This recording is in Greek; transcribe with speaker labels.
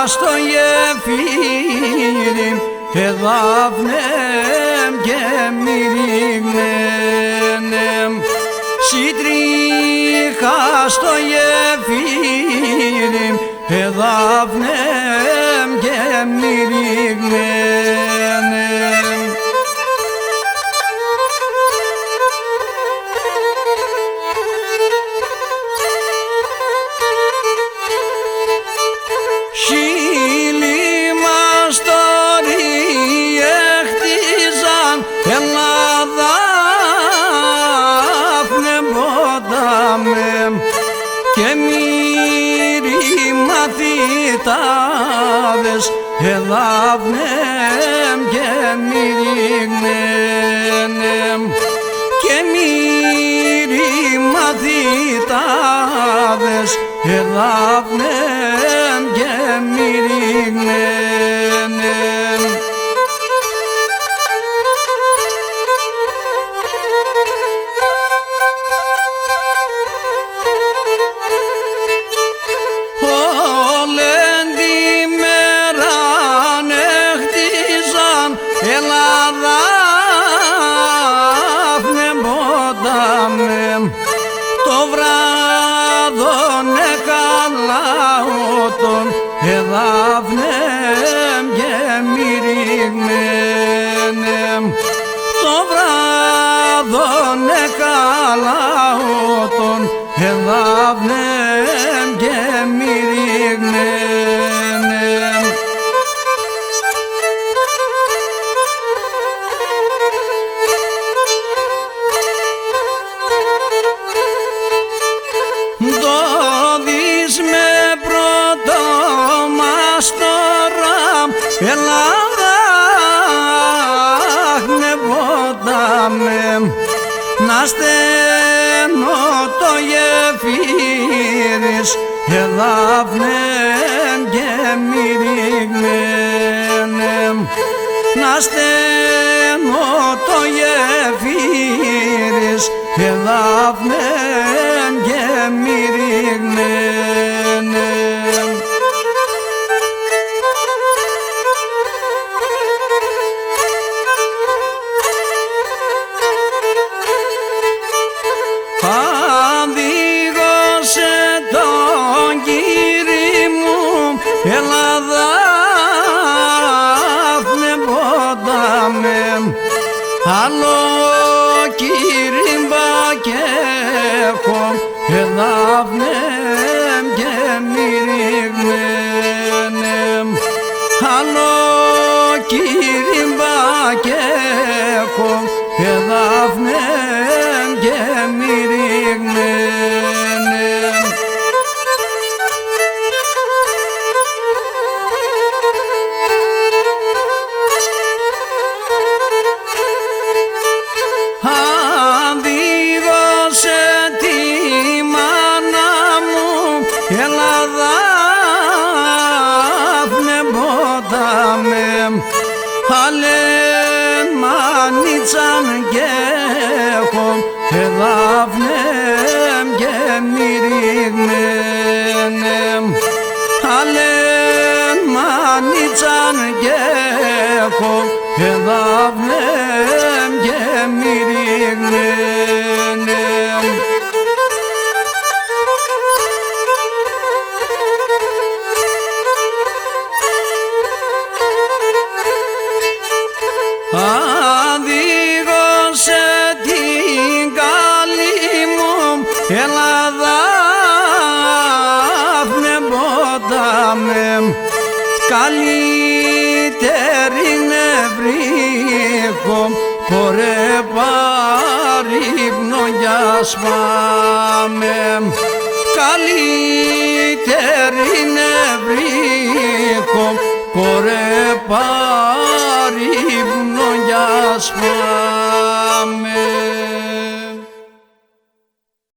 Speaker 1: στο γεφύρι εδάφνεμ και μυριγμένεμ σιτρίχα στο γεφύρι εδάφνεμ και μυριγμένεμ. Χίλι μας τώρα έχτιζαν Ελλάδα πνεμπόταμε και μύρι μαθητάδες εδάφνεμ και μυριγμένεμ και μύρι μαθητάδες εδάφνεμ και μυριγμένεμ. Όλεν τη μέραν έχτιζαν Ελλάδα πνεμπόταμε το βράδον εκαλάωτον εδάφνεμ και μυριγμένεμ το βράδον εκαλάωτον εδάφνεμ και μυριγμένεμ. Δώδεις με πρώτο μας τώρα Ελλάδα χνεπόταμε να στενώ το γεφύρις εδάφνεμ και μυριγμένεμ να στενώ το γεφύρις εδάφνεμ και μυριγμένεμ. Αδίγωσε τον Κύρι μου Ελλάδα πνεμπόταμε άλλο Κύριμπα και έχω εδάφνεμ και μυριγμένεμ άλλο Κύριμπα και έχω εδάφνεμ και μυριγμένεμ. Αδίγωσε τη μάνα μου Ελλάδα πνεμπόταμε αλεν μανίτσαν και έχω εδάφνεμ και μυριγμένεμ αλεν μανίτσαν και έχω εδάφνεμ και μυριγμένεμ. Αδίγωσε την καλή μου Ελλάδα πνεμπόταμε καλύτερη νευρίκο χωρέ παρύπνο για σπάμε καλύτερη νευρίκο χωρέ παρύπνο